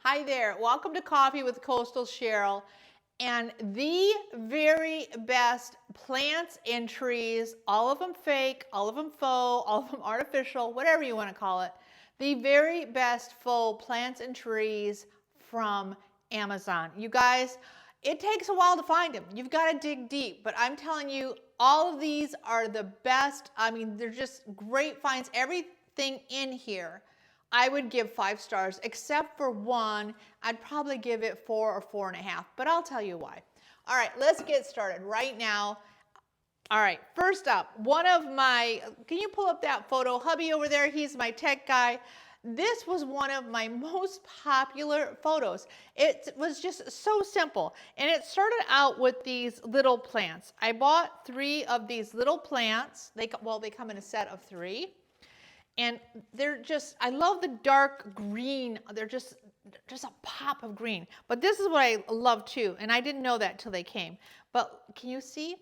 Hi there, welcome to Coffee with Coastal Cheryl. And the very best plants and trees, all of them fake, all of them faux, all of them artificial, whatever you want to call it. The very best faux plants and trees from Amazon. You guys, it takes a while to find them. You've got to dig deep, but I'm telling you, all of these are the best. I mean, they're just great finds. Everything in here I would give 5 stars, except for one. I'd probably give it 4 or 4.5, but I'll tell you why. All right, let's get started right now. All right, first up, one of my, can you pull up that photo? Hubby over there, he's my tech guy. This was one of my most popular photos. It was just so simple, and it started out with these little plants. I bought 3 of these little plants. They come in a set of 3. And they're just, I love the dark green. They're just a pop of green. But this is what I love too. And I didn't know that till they came. But can you see?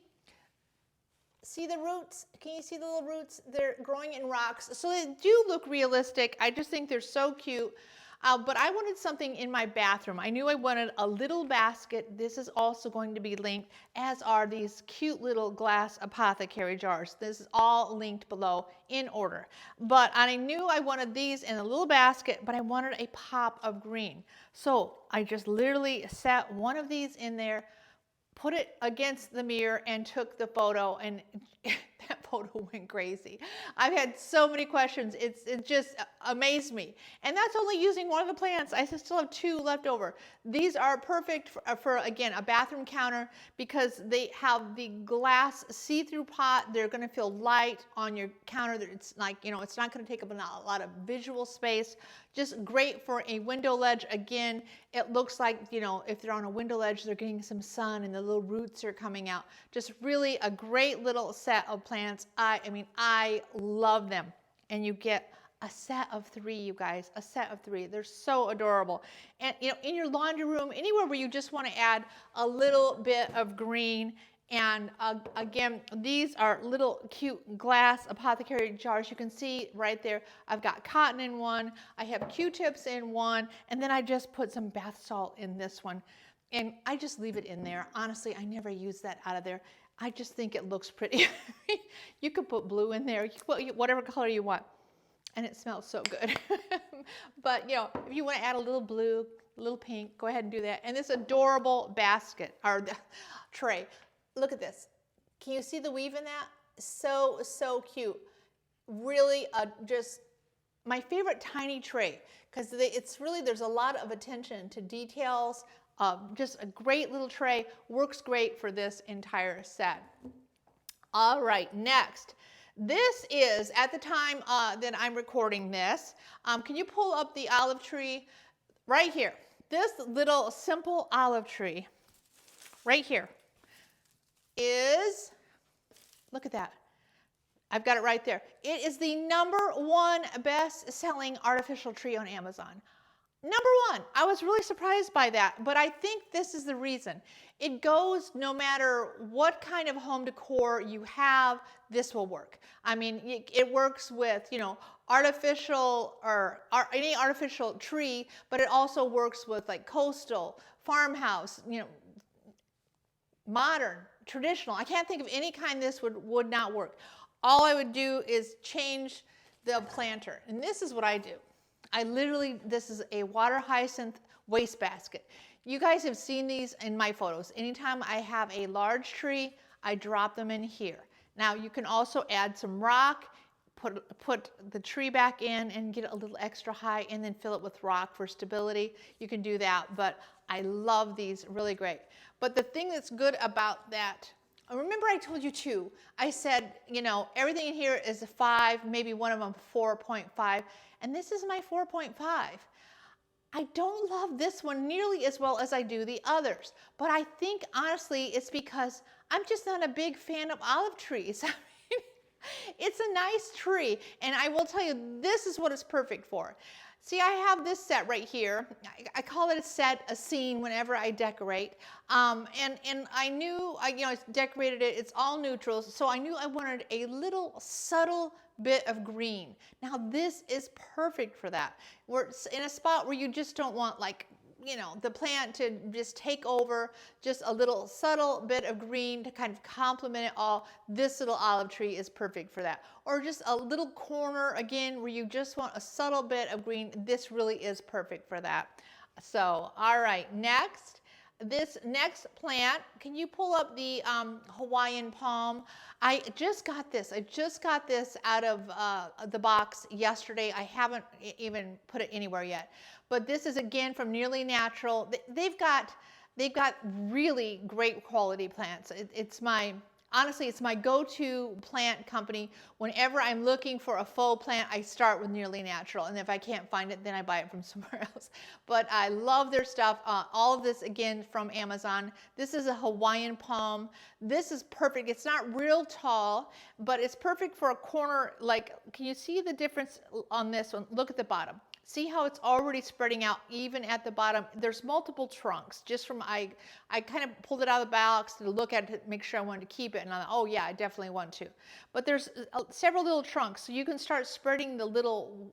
See the roots? Can you see the little roots? They're growing in rocks. So they do look realistic. I just think they're so cute. But I wanted something in my bathroom. I knew I wanted a little basket. This is also going to be linked, as are these cute little glass apothecary jars. This is all linked below in order. But I knew I wanted these in a little basket, but I wanted a pop of green. So I just literally set one of these in there, put it against the mirror, and took the photo, and that photo went crazy. I've had so many questions. It just amazed me. And that's only using one of the plants. I still have 2 left over. These are perfect for again, a bathroom counter, because they have the glass see-through pot. They're going to feel light on your counter. It's like, you know, it's not going to take up a lot of visual space. Just great for a window ledge. Again, it looks like, you know, if they're on a window ledge, they're getting some sun and the little roots are coming out. Just really a great little set of plants. I mean, I love them. And you get a set of 3, you guys, a set of 3. They're so adorable. And, you know, in your laundry room, anywhere where you just want to add a little bit of green. And again, these are little cute glass apothecary jars. You can see right there, I've got cotton in one, I have Q-tips in one, and then I just put some bath salt in this one. And I just leave it in there. Honestly, I never use that out of there. I just think it looks pretty. You could put blue in there, whatever color you want. And it smells so good. But, you know, if you want to add a little blue, a little pink, go ahead and do that. And this adorable basket, or tray. Look at this. Can you see the weave in that? So, so cute. Really just my favorite tiny tray, because it's really, there's a lot of attention to details. Just a great little tray. Works great for this entire set. All right, next. This is, at the time that I'm recording this, can you pull up the olive tree right here? This little simple olive tree right here is, look at that. I've got it right there. It is the #1 best-selling artificial tree on Amazon. #1. I was really surprised by that, but I think this is the reason. It goes no matter what kind of home decor you have, this will work. I mean, it works with, you know, artificial or any artificial tree, but it also works with like coastal, farmhouse, you know, modern, traditional. I can't think of any kind this would not work. All I would do is change the planter. And this is what I do. I literally, this is a water hyacinth wastebasket. You guys have seen these in my photos. Anytime I have a large tree, I drop them in here. Now you can also add some rock, put the tree back in and get it a little extra high, and then fill it with rock for stability. You can do that, but I love these, really great. But the thing that's good about that, remember I told you 2. I said, you know, everything in here is a 5, maybe one of them 4.5, and this is my 4.5. I don't love this one nearly as well as I do the others, but I think honestly it's because I'm just not a big fan of olive trees. I mean, it's a nice tree, and I will tell you, this is what it's perfect for. See, I have this set right here. I call it a set, a scene whenever I decorate. And I knew, you know, I decorated it, it's all neutrals, so I knew I wanted a little subtle bit of green. Now this is perfect for that. We're in a spot where you just don't want like, you know, the plant to just take over, just a little subtle bit of green to kind of complement it all. This little olive tree is perfect for that. Or just a little corner again where you just want a subtle bit of green. This really is perfect for that. So, all right, next. This next plant, can you pull up the Hawaiian Palm? I just got this. I just got this out of the box yesterday. I haven't even put it anywhere yet. But this is again from Nearly Natural. They've got really great quality plants. Honestly, it's my go-to plant company. Whenever I'm looking for a faux plant, I start with Nearly Natural. And if I can't find it, then I buy it from somewhere else. But I love their stuff. All of this, again, from Amazon. This is a Hawaiian Palm. This is perfect. It's not real tall, but it's perfect for a corner. Like, can you see the difference on this one? Look at the bottom. See how it's already spreading out even at the bottom. There's multiple trunks. Just from, I kind of pulled it out of the box to look at it to make sure I wanted to keep it. And I thought, oh yeah, I definitely want to. But there's several little trunks. So you can start spreading the little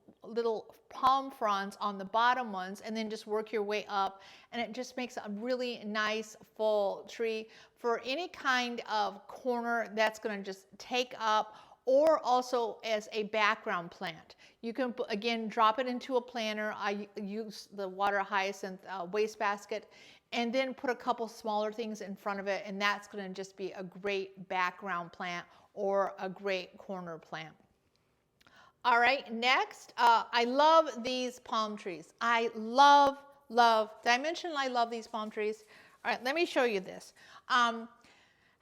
palm fronds on the bottom ones and then just work your way up. And it just makes a really nice full tree for any kind of corner that's going to just take up, or also as a background plant. You can, again, drop it into a planter. I use the water hyacinth wastebasket, and then put a couple smaller things in front of it, and that's gonna just be a great background plant or a great corner plant. All right, next, I love these palm trees. I love, did I mention I love these palm trees? All right, let me show you this.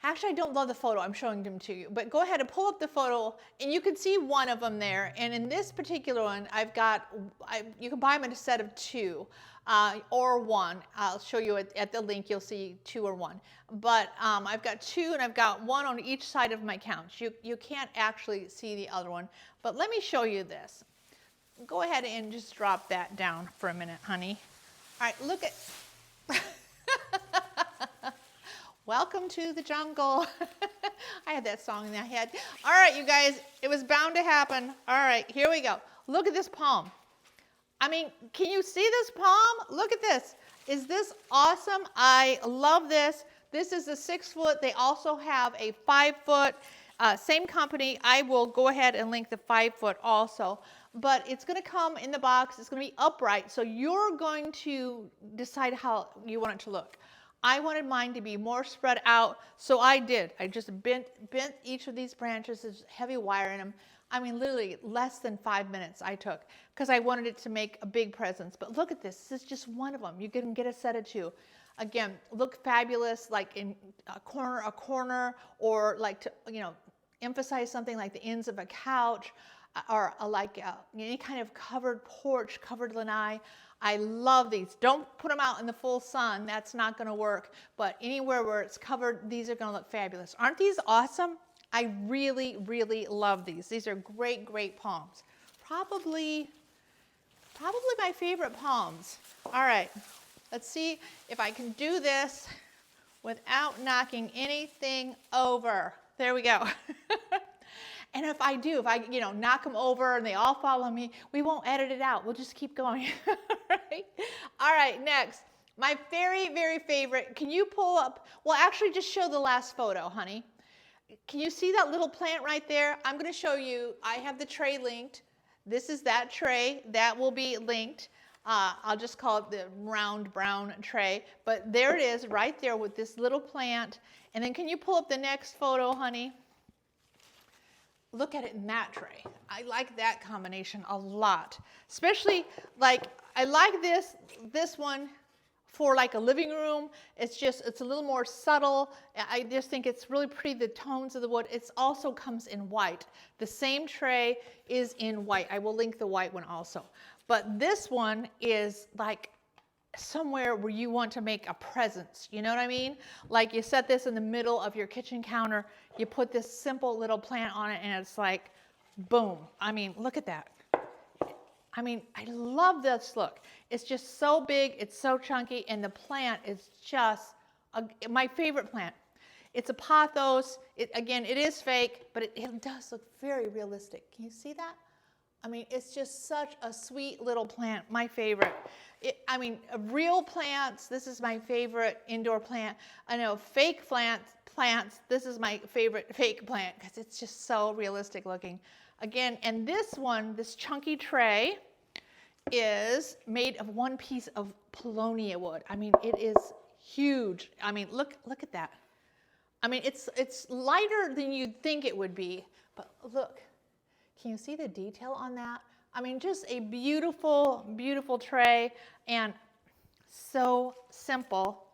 Actually, I don't love the photo. I'm showing them to you. But go ahead and pull up the photo, and you can see one of them there. And in this particular one, you can buy them in a set of two or one. I'll show you at the link. You'll see two or one. But I've got two, and I've got one on each side of my couch. You can't actually see the other one. But let me show you this. Go ahead and just drop that down for a minute, honey. All right, look at... Welcome to the jungle. I had that song in my head. All right, you guys, it was bound to happen. All right, here we go. Look at this palm. I mean, can you see this palm? Look at this. Is this awesome? I love this. This is a 6 foot. They also have a 5 foot. Same company. I will go ahead and link the 5 foot also. But it's going to come in the box. It's going to be upright. So you're going to decide how you want it to look. I wanted mine to be more spread out, so I did. I just bent each of these branches. There's heavy wire in them. I mean, literally less than 5 minutes I took because I wanted it to make a big presence. But look at this. This is just one of them. You can get a set of two. Again, look fabulous, like in a corner, or like to, you know, emphasize something like the ends of a couch, or like any kind of covered porch, covered lanai. I love these. Don't put them out in the full sun. That's not going to work. But anywhere where it's covered, these are going to look fabulous. Aren't these awesome? I really, really love these. These are great, great palms. Probably my favorite palms. All right. Let's see if I can do this without knocking anything over. There we go. And if I knock them over and they all follow me, we won't edit it out. We'll just keep going. Right? All right, next. My very, very favorite. Can you pull up? Well, actually, just show the last photo, honey. Can you see that little plant right there? I'm going to show you. I have the tray linked. This is that tray. That will be linked. I'll just call it the round brown tray. But there it is right there with this little plant. And then can you pull up the next photo, honey? Look at it in that tray. I like that combination a lot. Especially, like, I like this one for like a living room. It's a little more subtle. I just think it's really pretty, the tones of the wood. It also comes in white. The same tray is in white. I will link the white one also. But this one is like somewhere where you want to make a presence. You know what I mean? Like you set this in the middle of your kitchen counter, you put this simple little plant on it, and it's like, boom. I mean, look at that. I mean, I love this look. It's just so big, it's so chunky, and the plant is just my favorite plant. It's a pothos. Again, it is fake, but it does look very realistic. Can you see that? I mean, it's just such a sweet little plant, my favorite. I mean, real plants, this is my favorite indoor plant. I know fake plants, this is my favorite fake plant because it's just so realistic looking. Again, and this one, this chunky tray is made of one piece of paulownia wood. I mean, it is huge. I mean, look at that. I mean, it's lighter than you'd think it would be, but look. Can you see the detail on that? I mean, just a beautiful, beautiful tray and so simple.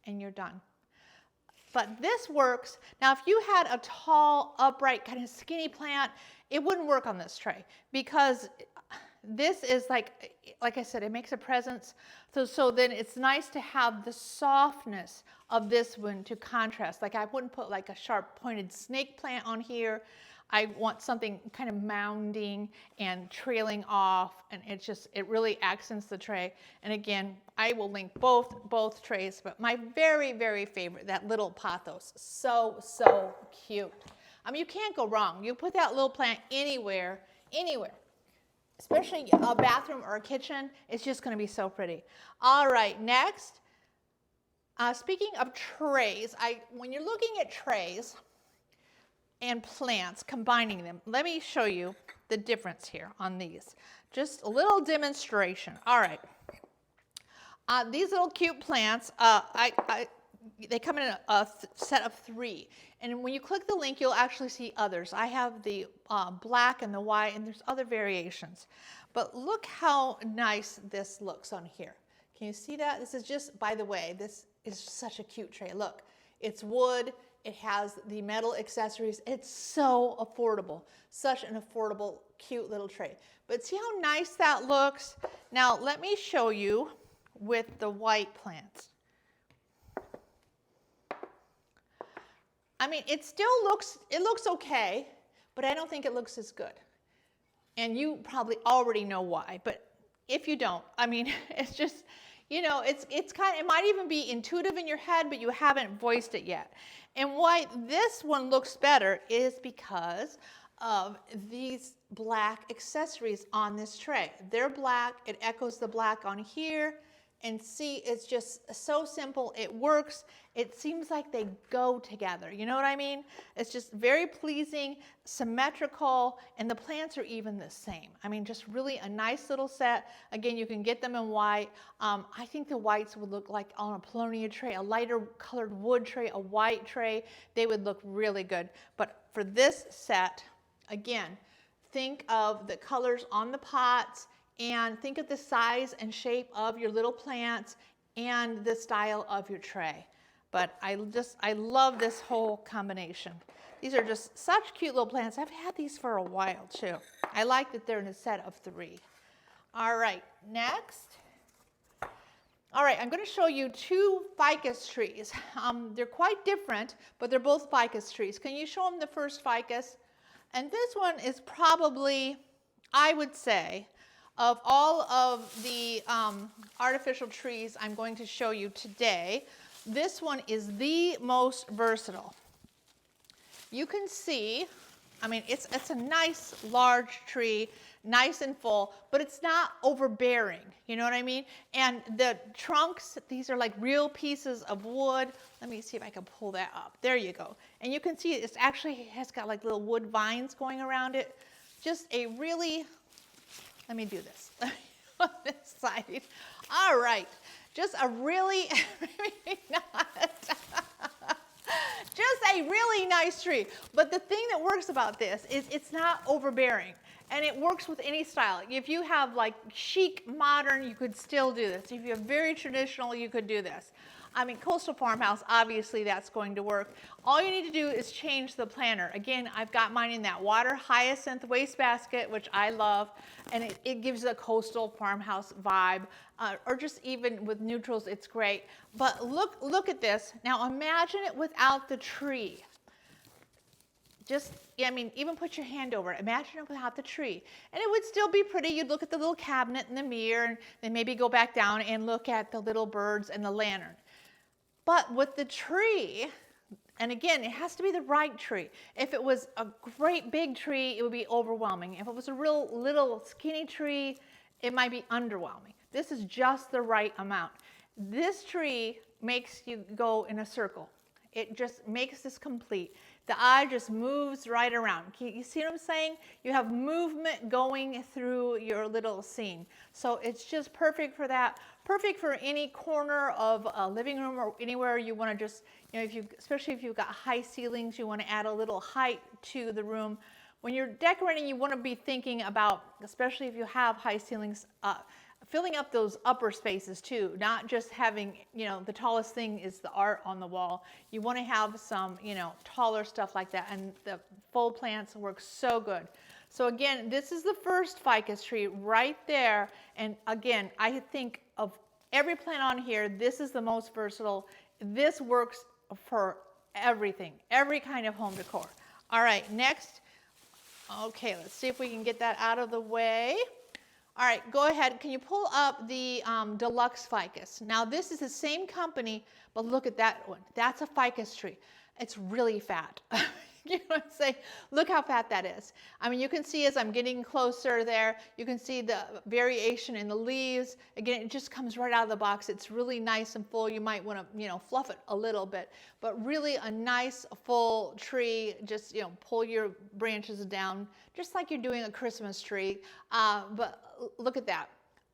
And you're done. But this works. Now, if you had a tall, upright, kind of skinny plant, it wouldn't work on this tray because this is like I said, it makes a presence. So then it's nice to have the softness of this one to contrast. Like I wouldn't put like a sharp pointed snake plant on here. I want something kind of mounding and trailing off, and it really accents the tray. And again, I will link both trays, but my very, very favorite, that little pothos, so cute. I mean, you can't go wrong. You put that little plant anywhere, especially a bathroom or a kitchen, it's just going to be so pretty. All right, next, speaking of trays, when you're looking at trays and plants, combining them, let me show you the difference here on these. Just a little demonstration. All right. These little cute plants, they come in a set of 3. And when you click the link, you'll actually see others. I have the black and the white, and there's other variations. But look how nice this looks on here. Can you see that? This is just, by the way, this is such a cute tray. Look, it's wood. It has the metal accessories. It's so affordable. Such an affordable, cute little tray. But see how nice that looks? Now, let me show you with the white plants. I mean, it looks okay, but I don't think it looks as good. And you probably already know why, but if you don't, I mean, it's just, you know, it might even be intuitive in your head, but you haven't voiced it yet. And why this one looks better is because of these black accessories on this tray. They're black, it echoes the black on here, and see, it's just so simple, it works. It seems like they go together, you know what I mean? It's just very pleasing, symmetrical, and the plants are even the same. I mean, just really a nice little set. Again, you can get them in white. I think the whites would look like on a paulownia tray, a lighter colored wood tray, a white tray. They would look really good. But for this set, again, think of the colors on the pots, and think of the size and shape of your little plants and the style of your tray. But I love this whole combination. These are just such cute little plants. I've had these for a while too. I like that they're in a set of 3. All right, next. All right, I'm going to show you 2 ficus trees. They're quite different, but they're both ficus trees. Can you show them the first ficus? And this one is probably, I would say, of all of the artificial trees I'm going to show you today, this one is the most versatile. You can see, I mean, it's a nice large tree, nice and full, but it's not overbearing, you know what I mean? And the trunks, these are like real pieces of wood. Let me see if I can pull that up. There you go. And you can see it actually has got like little wood vines going around it. Just a really, let me do this on this side. All right, just a really, maybe not. Just a really nice tree. But the thing that works about this is it's not overbearing, and it works with any style. If you have like chic, modern, you could still do this. If you have very traditional, you could do this. I mean, coastal farmhouse, obviously that's going to work. All you need to do is change the planter. Again, I've got mine in that water hyacinth wastebasket, which I love, and it gives a coastal farmhouse vibe, or just even with neutrals, it's great. But look at this. Now imagine it without the tree. Just, I mean, even put your hand over it. Imagine it without the tree. And it would still be pretty. You'd look at the little cabinet in the mirror, and then maybe go back down and look at the little birds and the lantern. But with the tree, and again, it has to be the right tree. If it was a great big tree, it would be overwhelming. If it was a real little skinny tree, it might be underwhelming. This is just the right amount. This tree makes you go in a circle. It just makes this complete. The eye just moves right around. You see what I'm saying? You have movement going through your little scene. So it's just perfect for that. Perfect for any corner of a living room or anywhere you want to just, especially if you've got high ceilings, you want to add a little height to the room. When you're decorating, you want to be thinking about, especially if you have high ceilings, filling up those upper spaces too, not just having, the tallest thing is the art on the wall. You want to have some, taller stuff like that, and the faux plants work so good. So again, this is the first ficus tree right there, and again, I think of every plant on here, this is the most versatile. This works for everything, every kind of home decor. All right, next, okay, let's see if we can get that out of the way. All right, go ahead. Can you pull up the Deluxe Ficus? Now, this is the same company, but look at that one. That's a ficus tree. It's really fat. You know what I'm saying? Look how fat that is. I mean, you can see as I'm getting closer there, you can see the variation in the leaves. Again, it just comes right out of the box. It's really nice and full. You might want to, fluff it a little bit, but really a nice full tree. Just, pull your branches down, just like you're doing a Christmas tree. But look at that.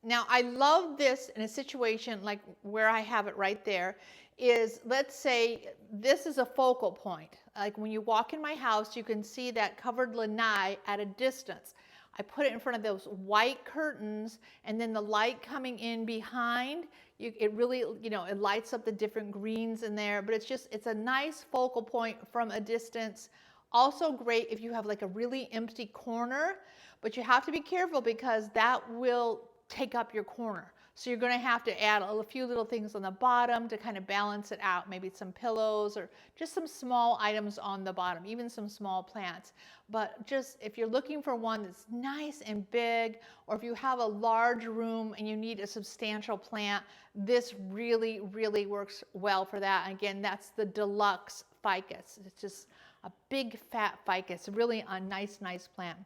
Now, I love this in a situation like where I have it right there. Is, let's say this is a focal point. Like when you walk in my house, you can see that covered lanai at a distance. I put it in front of those white curtains, and then the light coming in behind, it really, it lights up the different greens in there, but it's a nice focal point from a distance. Also great if you have like a really empty corner, but you have to be careful because that will take up your corner. So you're going to have to add a few little things on the bottom to kind of balance it out, maybe some pillows or just some small items on the bottom, even some small plants. But just if you're looking for one that's nice and big, or if you have a large room and you need a substantial plant, this really, really works well for that. And again, that's the Deluxe Ficus. It's just a big fat ficus, really a nice, nice plant.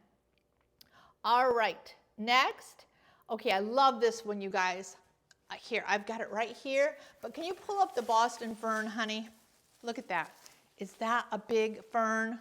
All right, next. Okay, I love this one, you guys. Here, I've got it right here, but can you pull up the Boston fern, honey? Look at that. Is that a big fern?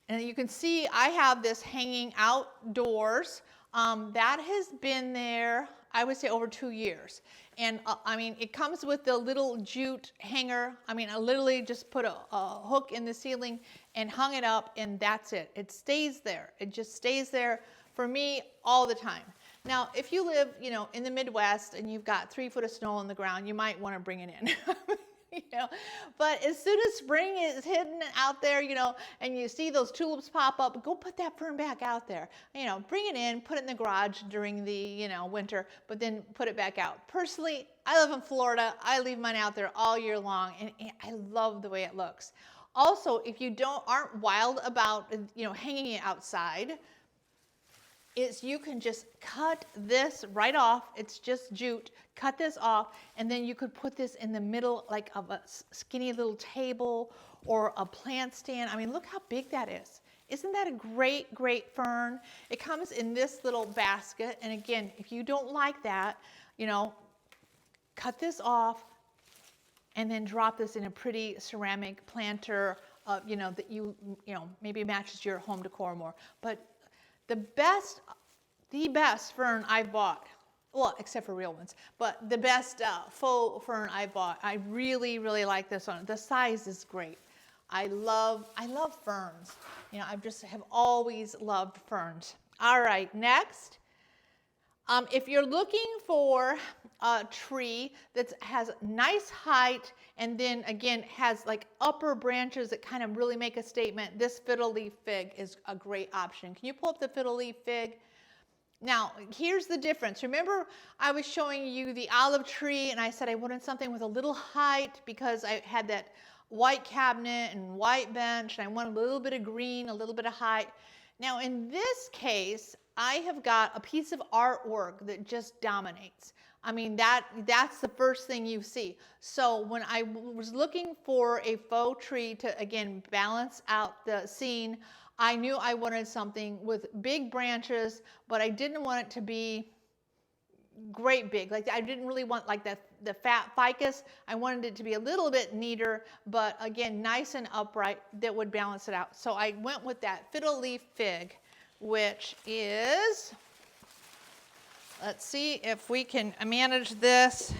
And you can see I have this hanging outdoors. That has been there, I would say, over 2 years. And I mean, it comes with the little jute hanger. I mean, I literally just put a hook in the ceiling and hung it up, and that's it. It stays there. It just stays there for me all the time. Now, if you live, in the Midwest and you've got 3 foot of snow on the ground, you might want to bring it in. But as soon as spring is hidden out there, and you see those tulips pop up, go put that fern back out there. Bring it in, put it in the garage during the, winter, but then put it back out. Personally, I live in Florida. I leave mine out there all year long, and I love the way it looks. Also, if you aren't wild about, hanging it outside, is you can just cut this right off. It's just jute. Cut this off, and then you could put this in the middle like of a skinny little table or a plant stand. I mean, look how big that is. Isn't that a great, great fern? It comes in this little basket, and again, if you don't like that, cut this off and then drop this in a pretty ceramic planter, that maybe matches your home decor more. But the best fern I've bought, well, except for real ones, but the best faux fern I bought, I really, really like this one. The size is great. I love ferns. I just have always loved ferns. All right, next. If you're looking for a tree that has nice height and then again has like upper branches that kind of really make a statement, this Fiddle Leaf Fig is a great option. Can you pull up the Fiddle Leaf Fig? Now, here's the difference. Remember, I was showing you the olive tree and I said I wanted something with a little height because I had that white cabinet and white bench and I wanted a little bit of green, a little bit of height. Now, in this case, I have got a piece of artwork that just dominates. I mean, that's the first thing you see. So when I was looking for a faux tree to, again, balance out the scene, I knew I wanted something with big branches, but I didn't want it to be great big. Like, I didn't really want like the fat ficus. I wanted it to be a little bit neater, but again, nice and upright that would balance it out. So I went with that Fiddle Leaf Fig, which is, let's see if we can manage this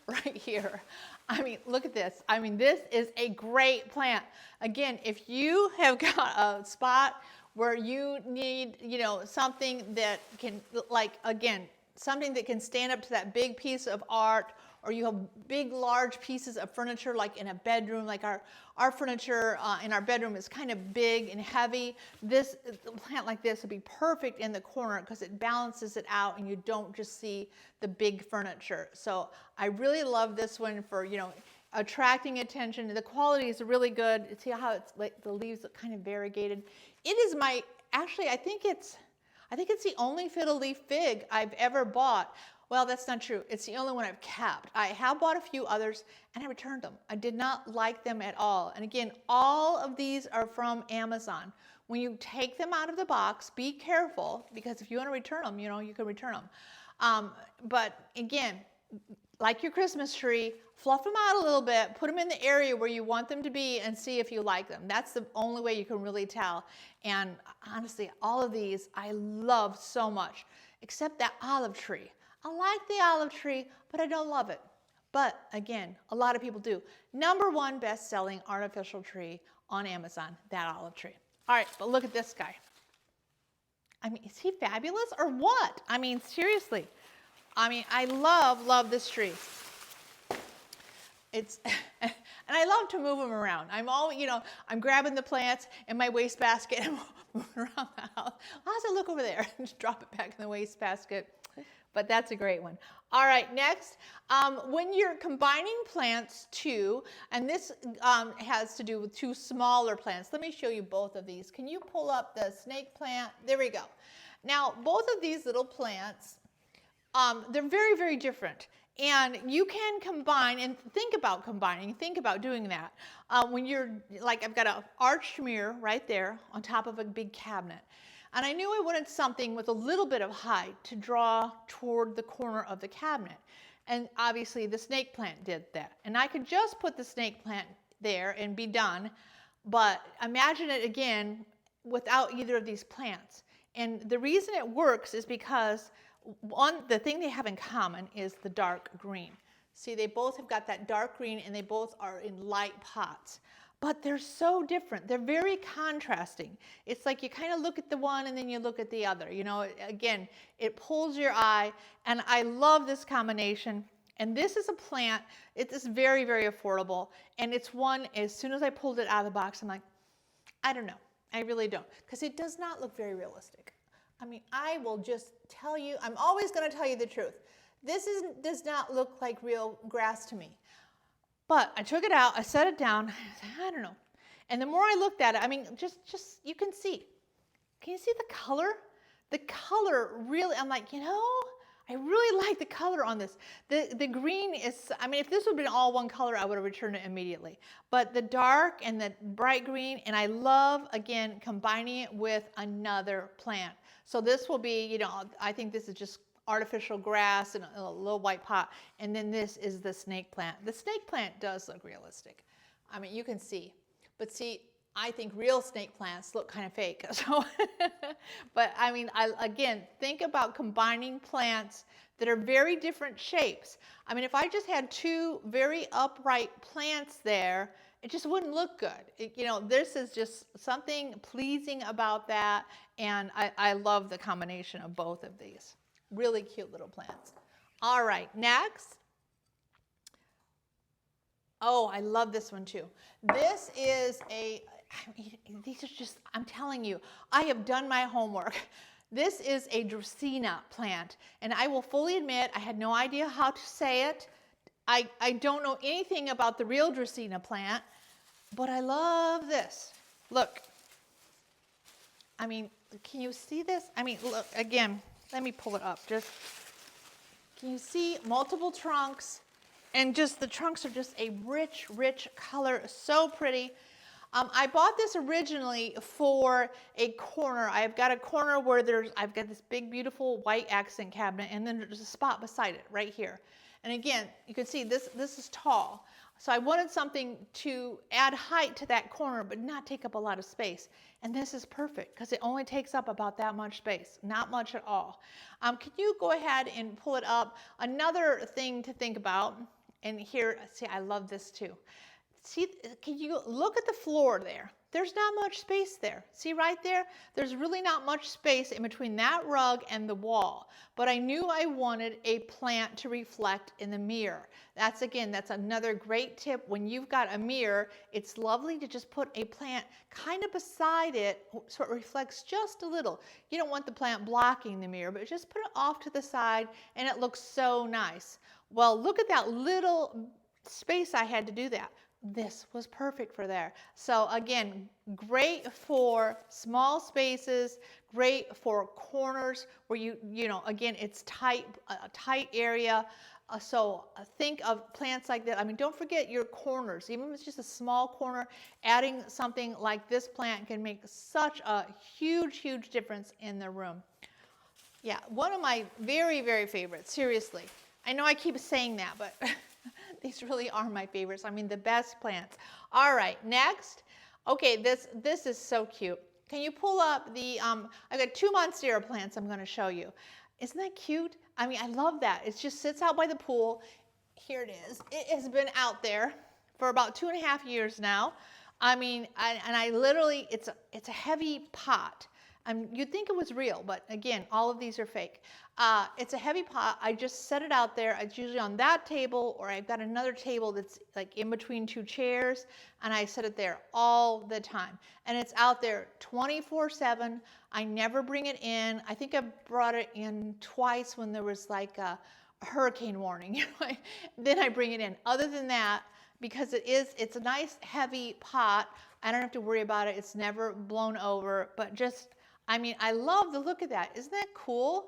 right here. I mean, look at this. I mean, this is a great plant. Again, if you have got a spot where you need, you know, something that can, like, again, something that can stand up to that big piece of art, or you have big, large pieces of furniture, like in a bedroom, like our furniture in our bedroom is kind of big and heavy. This a plant like this would be perfect in the corner because it balances it out and you don't just see the big furniture. So I really love this one for, you know, attracting attention. The quality is really good. See how it's like the leaves look kind of variegated. It is my, actually, I think it's the only Fiddle Leaf Fig I've ever bought. Well, that's not true. It's the only one I've kept. I have bought a few others and I returned them. I did not like them at all. And again, all of these are from Amazon. When you take them out of the box, be careful, because if you want to return them, you know, you can return them. But again, like your Christmas tree, fluff them out a little bit, put them in the area where you want them to be and see if you like them. That's the only way you can really tell. And honestly, all of these I love so much, except that olive tree. I like the olive tree, but I don't love it. But again, a lot of people do. #1 best-selling artificial tree on Amazon, that olive tree. All right, but look at this guy. I mean, is he fabulous or what? I mean, seriously. I mean, I love this tree. It's, and I love to move them around. I'm all, you know, I'm grabbing the plants in my wastebasket and moving around the house. How's it look over there? Just drop it back in the wastebasket. But that's a great one. All right, next, when you're combining plants too, and this has to do with two smaller plants. Let me show you both of these. Can you pull up the snake plant? There we go. Now, both of these little plants, they're very, very different. And you can combine and think about combining, think about doing that. When you're, like, I've got an arched mirror right there on top of a big cabinet. And I knew I wanted something with a little bit of height to draw toward the corner of the cabinet. And obviously the snake plant did that. And I could just put the snake plant there and be done. But imagine it again without either of these plants. And the reason it works is because the thing they have in common is the dark green. See, they both have got that dark green and they both are in light pots. But they're so different. They're very contrasting. It's like you kind of look at the one and then you look at the other. You know, again, it pulls your eye. And I love this combination. And this is a plant. It is very, very affordable. And it's one, as soon as I pulled it out of the box, I'm like, I don't know. I really don't. Because it does not look very realistic. I mean, I will just tell you, I'm always going to tell you the truth. This does not look like real grass to me. But I took it out, I set it down, I don't know. And the more I looked at it, I mean, just you can see. Can you see the color? The color really, I'm like, you know, I really like the color on this. The green is, I mean, if this would have been all one color, I would have returned it immediately. But the dark and the bright green, and I love, again, combining it with another plant. So this will be, you know, I think this is just artificial grass in a little white pot. And then this is the snake plant. The snake plant does look realistic. I mean, you can see. But see, I think real snake plants look kind of fake. So, but I mean, again, think about combining plants that are very different shapes. I mean, if I just had two very upright plants there, it just wouldn't look good. You know, this is just something pleasing about that. And I love the combination of both of these. Really cute little plants. All right, next. Oh, I love this one too. This is these are just, I'm telling you, I have done my homework. This is a Dracaena plant, and I will fully admit I had no idea how to say it. I don't know anything about the real Dracaena plant, but I love this. Look, I mean, can you see this? I mean, look, again, let me pull it up. Just, can you see multiple trunks? And just the trunks are just a rich, rich color, so pretty. I bought this originally for a corner. I've got a corner where I've got this big, beautiful white accent cabinet, and then there's a spot beside it right here. And again, you can see this is tall. So I wanted something to add height to that corner, but not take up a lot of space. And this is perfect because it only takes up about that much space, not much at all. Can you go ahead and pull it up? Another thing to think about, and here, see, I love this too. See, can you look at the floor there? There's not much space there. See right there? There's really not much space in between that rug and the wall. But I knew I wanted a plant to reflect in the mirror. That's another great tip. When you've got a mirror, it's lovely to just put a plant kind of beside it so it reflects just a little. You don't want the plant blocking the mirror, but just put it off to the side and it looks so nice. Well, look at that little space I had to do that. This was perfect for there. So again, great for small spaces, great for corners where again, it's tight, a tight area. So think of plants like that. I mean, don't forget your corners. Even if it's just a small corner, adding something like this plant can make such a huge, huge difference in the room. Yeah, one of my very, very favorites, seriously. I know I keep saying that, but these really are my favorites. I mean, the best plants. All right, next. Okay, this is so cute. Can you pull up the, I've got 2 Monstera plants I'm gonna show you. Isn't that cute? I mean, I love that. It just sits out by the pool. Here it is. It has been out there for about 2.5 years now. I mean, I literally, it's a heavy pot. You'd think it was real, but again, all of these are fake. It's a heavy pot. I just set it out there. It's usually on that table, or I've got another table that's like in between 2 chairs, and I set it there all the time. And it's out there 24/7. I never bring it in. I think I brought it in twice when there was like a hurricane warning. Then I bring it in. Other than that, because it's a nice heavy pot, I don't have to worry about it. It's never blown over, but just, I mean, I love the look of that. Isn't that cool?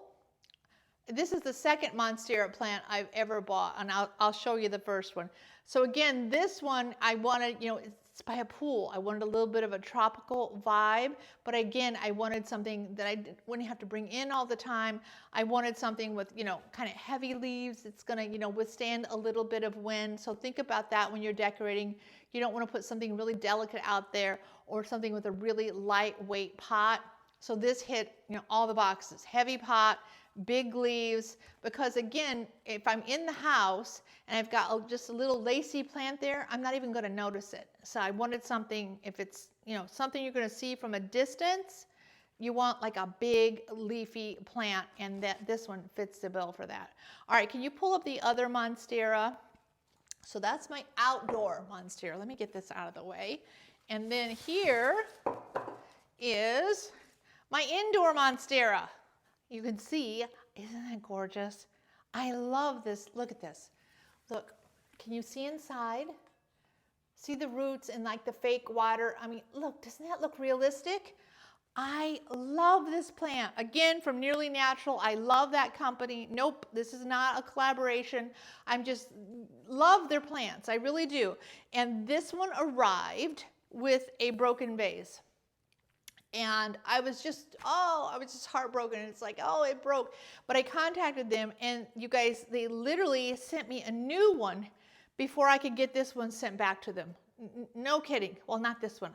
This is the second Monstera plant I've ever bought, and I'll show you the first one. So again, this one I wanted, it's by a pool. I wanted a little bit of a tropical vibe, but again, I wanted something that I wouldn't have to bring in all the time. I wanted something with, kind of heavy leaves. It's gonna, withstand a little bit of wind. So think about that when you're decorating. You don't want to put something really delicate out there or something with a really lightweight pot. So this hit, all the boxes. Heavy pot, big leaves, because again, if I'm in the house and I've got just a little lacy plant there, I'm not even going to notice it. So I wanted something, if it's, something you're going to see from a distance, you want like a big leafy plant, and this one fits the bill for that. All right, can you pull up the other Monstera? So that's my outdoor Monstera. Let me get this out of the way. And then here is my indoor Monstera. You can see, isn't that gorgeous? I love this. Look at this. Look, can you see inside? See the roots and like the fake water? I mean, look, doesn't that look realistic? I love this plant. Again, from Nearly Natural. I love that company. Nope, this is not a collaboration. I'm just love their plants. I really do. And this one arrived with a broken vase. And I was just heartbroken. It's like, oh, it broke. But I contacted them, and you guys, they literally sent me a new one before I could get this one sent back to them. No kidding. Well, not this one.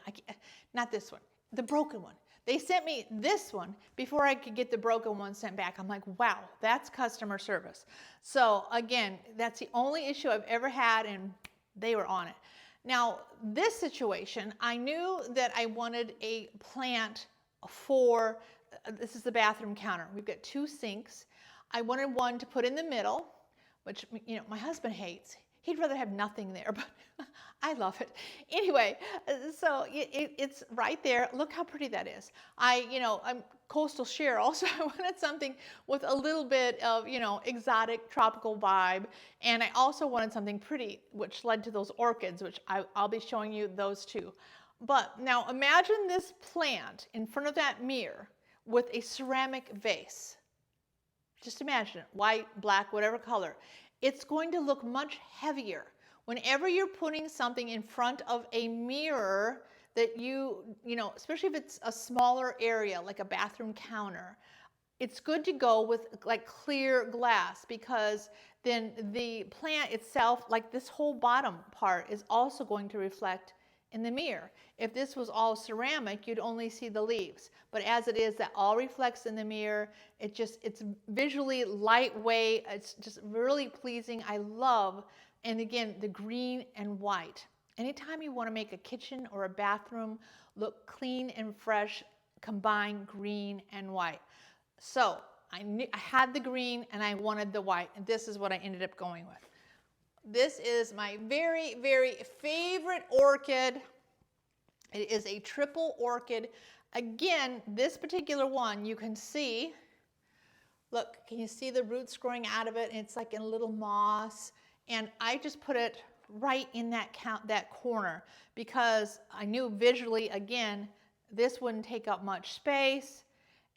Not this one. The broken one. They sent me this one before I could get the broken one sent back. I'm like, wow, that's customer service. So again, that's the only issue I've ever had, and they were on it. Now, this situation, I knew that I wanted a plant for, this is the bathroom counter. We've got 2 sinks. I wanted one to put in the middle, which, my husband hates. He'd rather have nothing there, but I love it. Anyway, so it's right there. Look how pretty that is. I'm coastal Cheryl, so I wanted something with a little bit of, exotic tropical vibe. And I also wanted something pretty, which led to those orchids, which I'll be showing you those too. But now imagine this plant in front of that mirror with a ceramic vase. Just imagine it, white, black, whatever color. It's going to look much heavier. Whenever you're putting something in front of a mirror that you know, especially if it's a smaller area like a bathroom counter, it's good to go with like clear glass, because then the plant itself, like this whole bottom part, is also going to reflect in the mirror. If this was all ceramic, you'd only see the leaves. But as it is, that all reflects in the mirror. It's visually lightweight. It's just really pleasing. I love, and again, the green and white. Anytime you want to make a kitchen or a bathroom look clean and fresh, combine green and white. So I had the green and I wanted the white, and this is what I ended up going with. This is my very, very favorite orchid. It is a triple orchid. Again, this particular one, you can see, look, can you see the roots growing out of it? And it's like in a little moss. And I just put it right in that corner, because I knew visually, again, this wouldn't take up much space.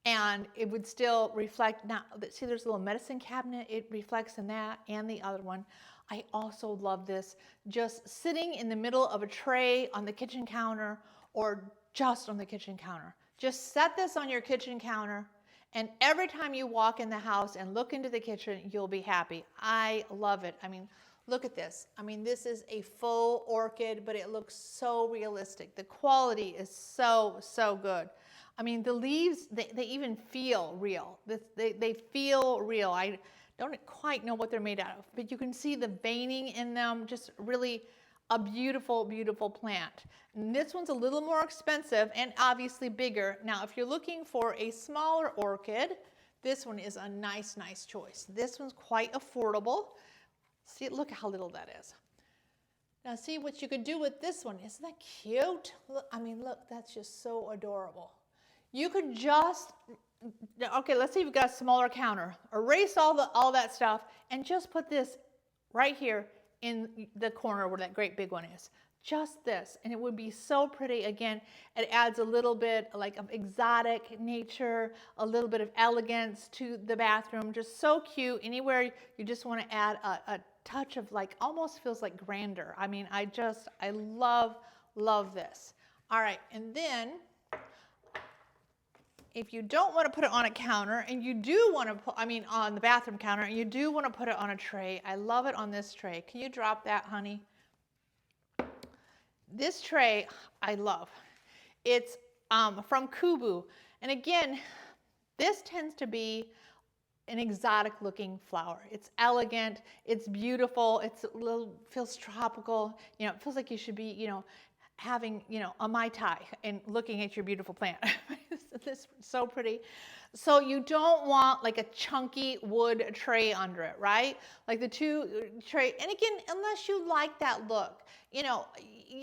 And it would still reflect. Now, see, there's a little medicine cabinet. It reflects in that and the other one. I also love this just sitting in the middle of a tray on the kitchen counter, or just on the kitchen counter. Just set this on your kitchen counter, and every time you walk in the house and look into the kitchen, you'll be happy. I love it. I mean, look at this. I mean, this is a faux orchid, but it looks so realistic. The quality is so, so good. I mean, the leaves, they even feel real. They feel real. I don't quite know what they're made out of, but you can see the veining in them. Just really a beautiful, beautiful plant. And this one's a little more expensive and obviously bigger. Now, if you're looking for a smaller orchid, this one is a nice, nice choice. This one's quite affordable. See, look how little that is. Now, see what you could do with this one. Isn't that cute? Look, I mean, look, that's just so adorable. You could just, okay, let's say you've got a smaller counter. Erase all that stuff and just put this right here in the corner where that great big one is. Just this, and it would be so pretty. Again, it adds a little bit like of exotic nature, a little bit of elegance to the bathroom. Just so cute. Anywhere you just want to add a touch of, like, almost feels like grandeur. I mean, I love this. All right, and then if you don't want to put it on a counter, and you do want to put, I mean, on the bathroom counter, and you do want to put it on a tray, I love it on this tray. Can you drop that, honey? This tray I love. It's from Kubu. And again, this tends to be an exotic looking flower. It's elegant, it's beautiful, it's a little, feels tropical. You know, it feels like you should be, you know, having, you know, a Mai Tai and looking at your beautiful plant. This is so pretty. So you don't want like a chunky wood tray under it, right? Like the two tray, and again, unless you like that look, you know,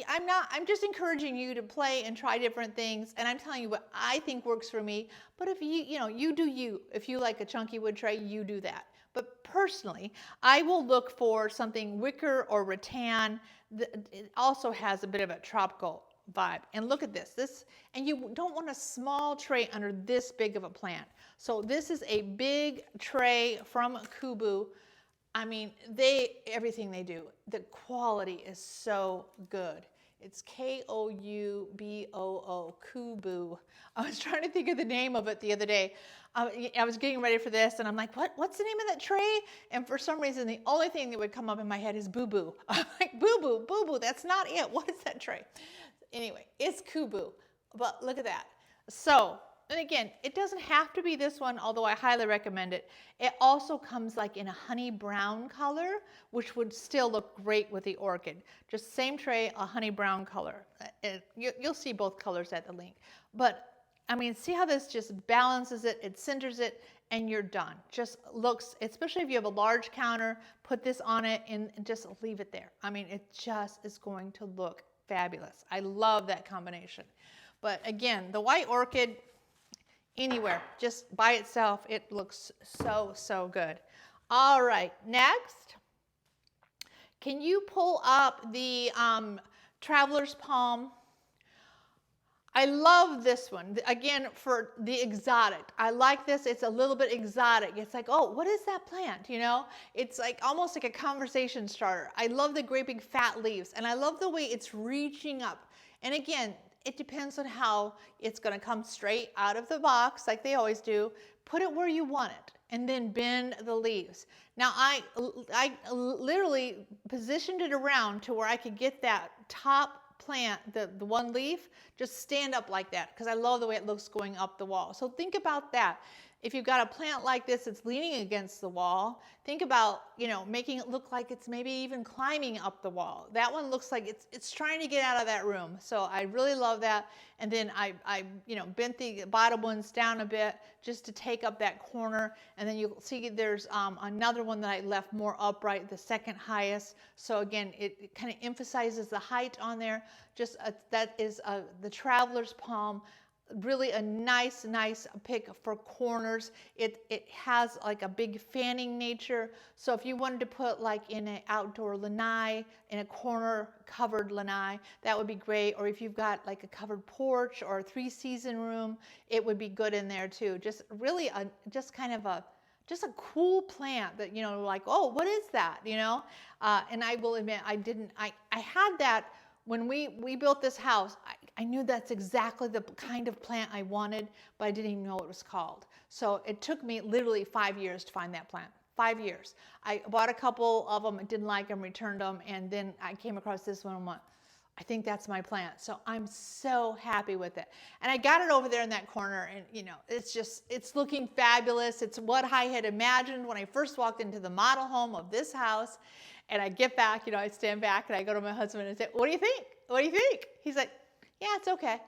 I'm just encouraging you to play and try different things, and I'm telling you what I think works for me. But if you know, you do you. If you like a chunky wood tray, you do that. But personally, I will look for something wicker or rattan. It also has a bit of a tropical vibe. And look at this, and you don't want a small tray under this big of a plant. So this is a big tray from Kubu. I mean, everything they do, the quality is so good. It's K-O-U-B-O-O, Kubu. I was trying to think of the name of it the other day. I was getting ready for this, and I'm like, what's the name of that tray? And for some reason, the only thing that would come up in my head is Boo Boo. I'm like, Boo Boo, Boo Boo, that's not it. What is that tray? Anyway, it's Kubu, but look at that. So, and again, it doesn't have to be this one, although I highly recommend it. It also comes like in a honey brown color, which would still look great with the orchid. Just same tray, a honey brown color. You'll see both colors at the link. But I mean, see how this just balances it, it centers it, and you're done. Just looks, especially if you have a large counter, put this on it and just leave it there. I mean, it just is going to look fabulous. I love that combination. But again, the white orchid, anywhere, just by itself, it looks so, so good. All right, next, can you pull up the Traveler's Palm? I love this one. Again, for the exotic. I like this. It's a little bit exotic. It's like, oh, what is that plant? You know, it's like almost like a conversation starter. I love the great big fat leaves, and I love the way it's reaching up. And again, it depends on how it's going to come straight out of the box, like they always do. Put it where you want it, and then bend the leaves. Now, I literally positioned it around to where I could get that top plant, the one leaf, just stand up like that, because I love the way it looks going up the wall. So think about that. If you've got a plant like this that's leaning against the wall, think about, you know, making it look like it's maybe even climbing up the wall. That one looks like it's trying to get out of that room. So I really love that. And then I you know, bent the bottom ones down a bit just to take up that corner. And then you'll see there's another one that I left more upright, the second highest. So again, it kind of emphasizes the height on there. Just that is the traveler's palm. Really a nice pick for corners. It has like a big fanning nature. So if you wanted to put like in an outdoor lanai, in a corner covered lanai, that would be great. Or if you've got like a covered porch or a 3-season room, it would be good in there too. Just really just a cool plant that, you know, like, oh, what is that, you know? And I will admit, I had that when we built this house. I knew that's exactly the kind of plant I wanted, but I didn't even know what it was called. So it took me literally 5 years to find that plant. 5 years. I bought a couple of them, didn't like them, returned them, and then I came across this one and went, I think that's my plant. So I'm so happy with it. And I got it over there in that corner, and you know, it's looking fabulous. It's what I had imagined when I first walked into the model home of this house. And I get back, you know, I stand back and I go to my husband and say, what do you think? What do you think? He's like, yeah, it's okay.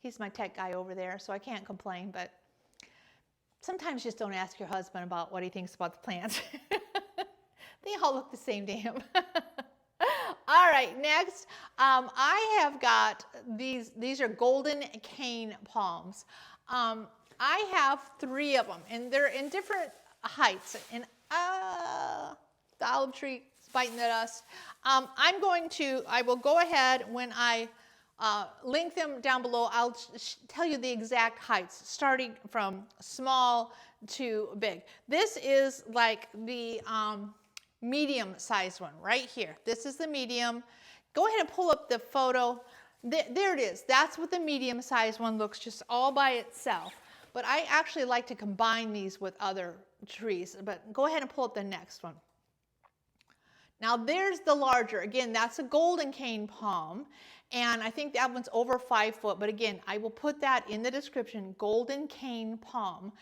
He's my tech guy over there, so I can't complain, but sometimes just don't ask your husband about what he thinks about the plants. They all look the same to him. All right, next, I have got these are golden cane palms. I have 3 of them, and they're in different heights. And the olive tree is biting at us. I will go ahead when I link them down below. I'll tell you the exact heights, starting from small to big. This is like the medium-sized one right here. This is the medium. Go ahead and pull up the photo. There it is. That's what the medium-sized one looks, just all by itself. But I actually like to combine these with other trees. But go ahead and pull up the next one. Now there's the larger. Again, that's a golden cane palm. And I think that one's over 5 foot. But again, I will put that in the description, golden cane palm.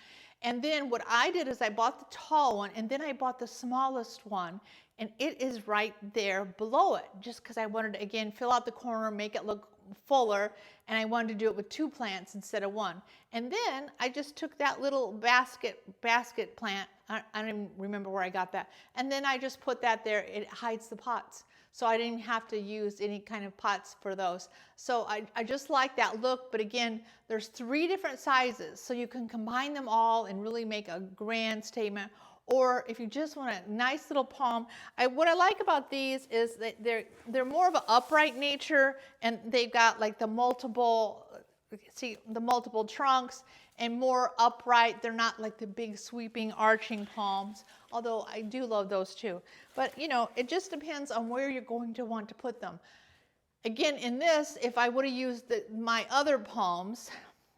And then what I did is I bought the tall one, and then I bought the smallest one. And it is right there below it, just because I wanted to, again, fill out the corner, make it look fuller, and I wanted to do it with 2 plants instead of 1. And then I just took that little basket plant, I don't even remember where I got that, and then I just put that there. It hides the pots, so I didn't have to use any kind of pots for those. So I just like that look, but again, there's 3 different sizes, so you can combine them all and really make a grand statement. Or if you just want a nice little palm, what I like about these is that they're more of an upright nature, and they've got like the multiple trunks and more upright. They're not like the big sweeping arching palms, although I do love those too. But you know, it just depends on where you're going to want to put them. Again, in this, if I would have used my other palms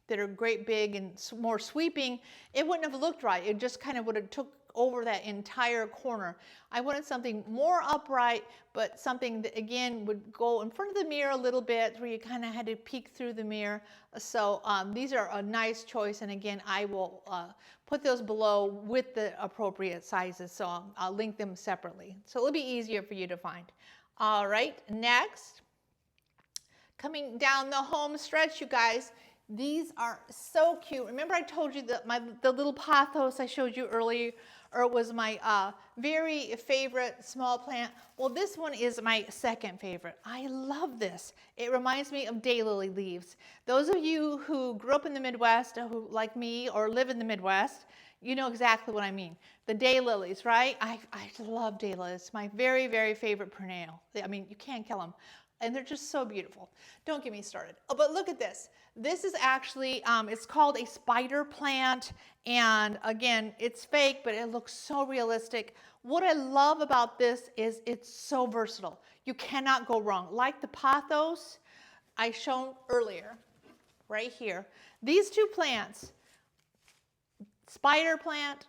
that are great big and more sweeping, it wouldn't have looked right. It just kind of would have took over that entire corner. I wanted something more upright, but something that again would go in front of the mirror a little bit, where you kind of had to peek through the mirror. So these are a nice choice, and again, I will put those below with the appropriate sizes, so I'll link them separately. So it'll be easier for you to find. All right, next, coming down the home stretch, you guys, these are so cute. Remember I told you that the little pothos I showed you earlier was my very favorite small plant? Well, this one is my second favorite. I love this. It reminds me of daylily leaves. Those of you who grew up in the Midwest, who like me, or live in the Midwest, you know exactly what I mean. The daylilies, right? I love daylilies. My very, very favorite perennial. I mean, you can't kill them. And they're just so beautiful. Don't get me started. Oh, but look at this. This is actually, it's called a spider plant. And again, it's fake, but it looks so realistic. What I love about this is it's so versatile. You cannot go wrong. Like the pothos I shown earlier, right here. These two plants, spider plant,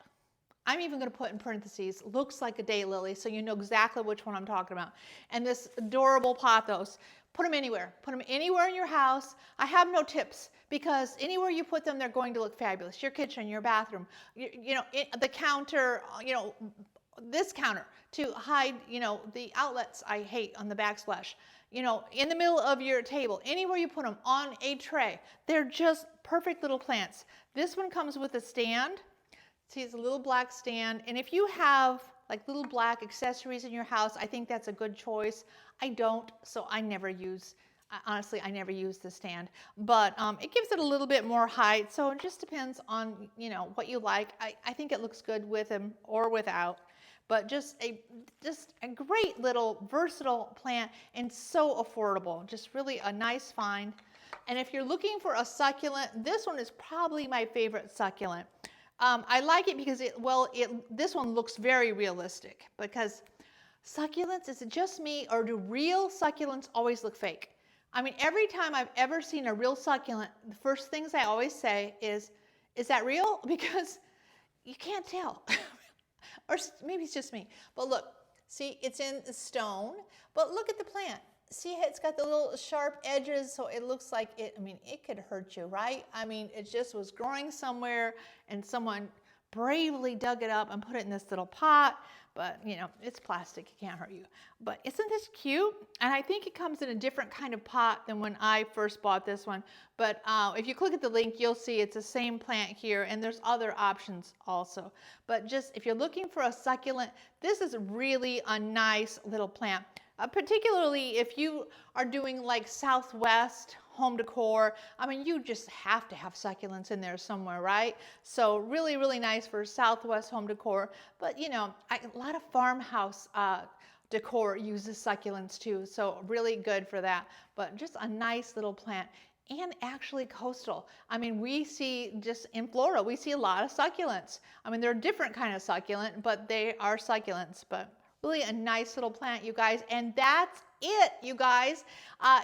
I'm even going to put in parentheses, looks like a daylily, so you know exactly which one I'm talking about. And this adorable pothos, put them anywhere. Put them anywhere in your house. I have no tips because anywhere you put them, they're going to look fabulous. Your kitchen, your bathroom, the counter, this counter to hide, the outlets I hate on the backsplash. In the middle of your table, anywhere you put them on a tray, they're just perfect little plants. This one comes with a stand. See, it's a little black stand. And if you have like little black accessories in your house, I think that's a good choice. I don't, so honestly, I never use the stand. But it gives it a little bit more height. So it just depends on, what you like. I think it looks good with them or without. But just a great little versatile plant and so affordable. Just really a nice find. And if you're looking for a succulent, this one is probably my favorite succulent. I like it because this one looks very realistic, because succulents, is it just me, or do real succulents always look fake? I mean, every time I've ever seen a real succulent, the first things I always say is that real? Because you can't tell. Or maybe it's just me. But look, see, it's in stone, but look at the plant. See, it's got the little sharp edges, so it looks like it could hurt you, right? I mean, it just was growing somewhere and someone bravely dug it up and put it in this little pot, but it's plastic, it can't hurt you. But isn't this cute? And I think it comes in a different kind of pot than when I first bought this one. But if you click at the link, you'll see it's the same plant here, and there's other options also. But just if you're looking for a succulent, this is really a nice little plant. Particularly if you are doing like Southwest home decor, I mean, you just have to have succulents in there somewhere, right? So really, really nice for Southwest home decor. But a lot of farmhouse decor uses succulents too, so really good for that. But just a nice little plant. And actually coastal. I mean, we see just in Florida, we see a lot of succulents. I mean, they're a different kind of succulent, but they are succulents. But really a nice little plant, you guys. And that's it, you guys.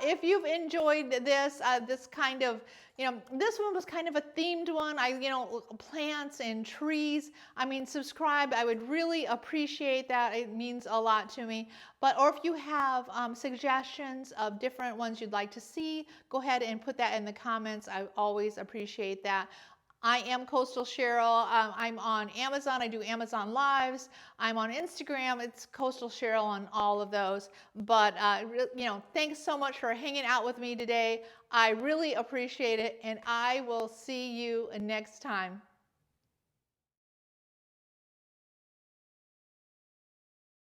If you've enjoyed this, this kind of, this one was kind of a themed one. Plants and trees. I mean, subscribe. I would really appreciate that. It means a lot to me. Or if you have suggestions of different ones you'd like to see, go ahead and put that in the comments. I always appreciate that. I am Coastal Cheryl. I'm on Amazon. I do Amazon Lives. I'm on Instagram. It's Coastal Cheryl on all of those. But, thanks so much for hanging out with me today. I really appreciate it, and I will see you next time.